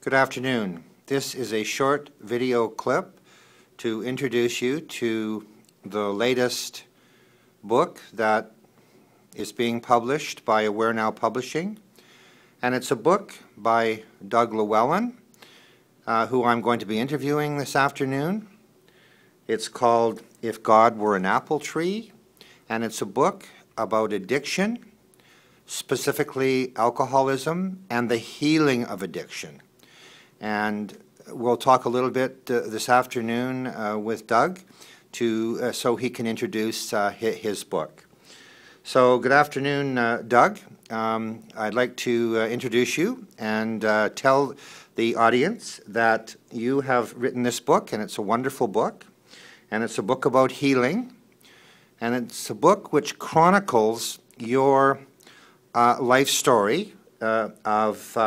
Good afternoon. This is a short video clip to introduce you to the latest book that is being published by Aware Now Publishing. And it's a book by Doug Llewellyn, who I'm going to be interviewing this afternoon. It's called If God Were an Apple Tree, and it's a book about addiction, specifically alcoholism and the healing of addiction. And we'll talk a little bit this afternoon with Doug so he can introduce his book. So good afternoon, Doug. I'd like to introduce you and tell the audience that you have written this book, and it's a wonderful book, and it's a book about healing, and it's a book which chronicles your life story of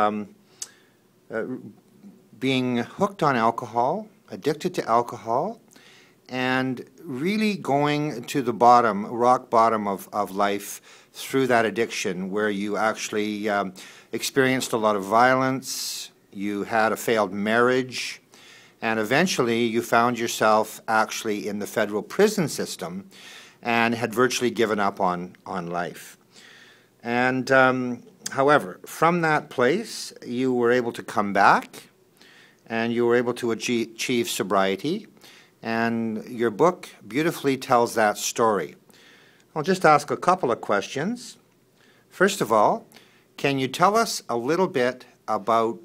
being hooked on alcohol, addicted to alcohol, and really going to the bottom, rock bottom of life through that addiction, where you actually experienced a lot of violence, you had a failed marriage, and eventually you found yourself actually in the federal prison system and had virtually given up on life. And however, from that place, you were able to come back and you were able to achieve sobriety. And your book beautifully tells that story. I'll just ask a couple of questions. First of all, can you tell us a little bit about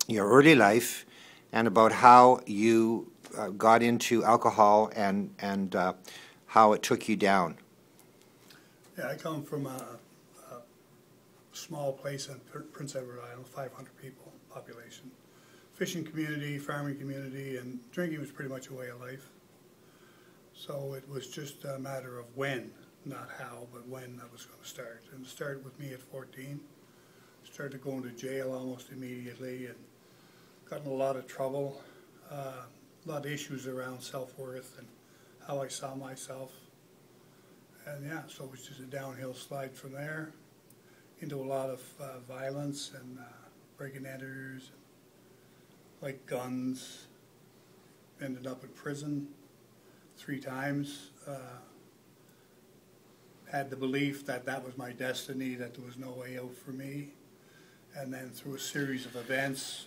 your early life and about how you got into alcohol and how it took you down? Yeah, I come from a small place in Prince Edward Island, 500 people population. Fishing community, farming community, and drinking was pretty much a way of life. So it was just a matter of when, not how, but when that was going to start. And it started with me at 14. Started going to jail almost immediately and got in a lot of trouble, a lot of issues around self-worth and how I saw myself. And yeah, so it was just a downhill slide from there into a lot of violence and break-and-enters, like guns. Ended up in prison 3 times. Had the belief that that was my destiny, that there was no way out for me. And then through a series of events,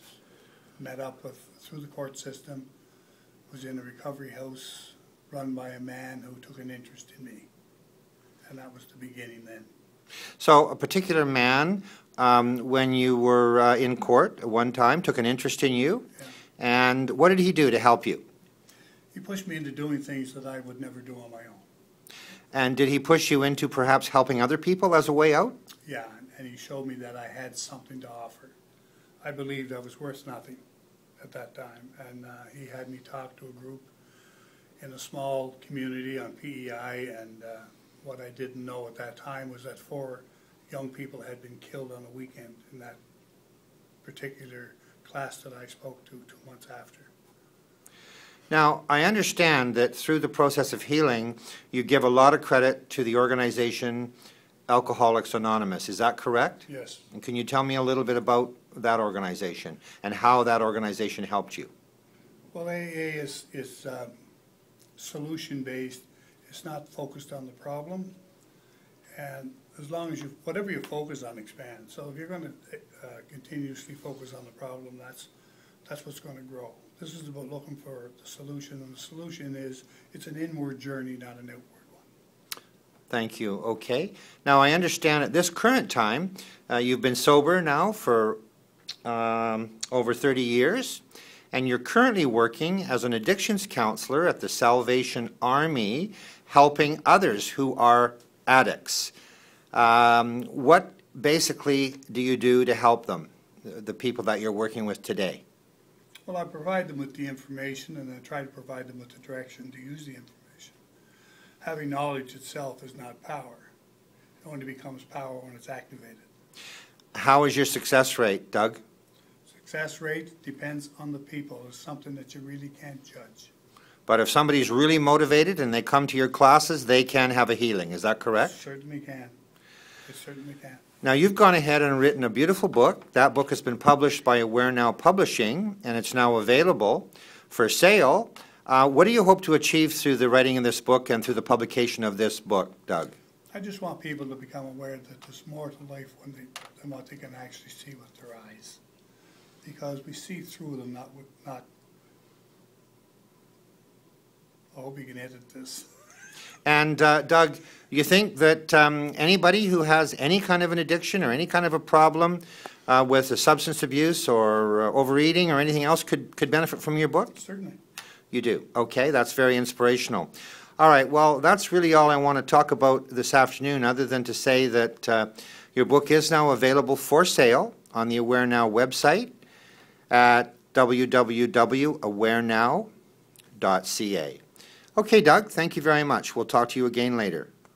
met up with, through the court system, was in a recovery house run by a man who took an interest in me. And that was the beginning then. So a particular man, when you were in court at one time, took an interest in you. Yeah. And what did he do to help you? He pushed me into doing things that I would never do on my own. And did he push you into perhaps helping other people as a way out? Yeah, and he showed me that I had something to offer. I believed I was worth nothing at that time, and he had me talk to a group in a small community on PEI, and what I didn't know at that time was that 4 young people had been killed on a weekend in that particular class that I spoke to 2 months after. Now, I understand that through the process of healing, you give a lot of credit to the organization Alcoholics Anonymous. Is that correct? Yes. And can you tell me a little bit about that organization and how that organization helped you? Well, AA is solution-based. It's not focused on the problem, and as long as whatever you focus on expands. So if you're going to continuously focus on the problem, that's what's going to grow. This is about looking for the solution, and the solution is it's an inward journey, not an outward one. Thank you. Okay. Now I understand at this current time, you've been sober now for over 30 years. And you're currently working as an addictions counselor at the Salvation Army, helping others who are addicts. What basically do you do to help them, the people that you're working with today? Well, I provide them with the information, and I try to provide them with the direction to use the information. Having knowledge itself is not power. It only becomes power when it's activated. How is your success rate, Doug? Success rate depends on the people. It's something that you really can't judge. But if somebody's really motivated and they come to your classes, they can have a healing. Is that correct? It certainly can. It certainly can. Now, you've gone ahead and written a beautiful book. That book has been published by Aware Now Publishing, and it's now available for sale. What do you hope to achieve through the writing of this book and through the publication of this book, Doug? I just want people to become aware that there's more to life than what they can actually see with their eyes. Because we see through them, not. I hope you can edit this. And Doug, you think that anybody who has any kind of an addiction or any kind of a problem with a substance abuse or overeating or anything else could benefit from your book? Certainly. You do. Okay, that's very inspirational. All right, well, that's really all I want to talk about this afternoon, other than to say that your book is now available for sale on the Aware Now website at www.awarenow.ca. Okay, Doug, thank you very much. We'll talk to you again later.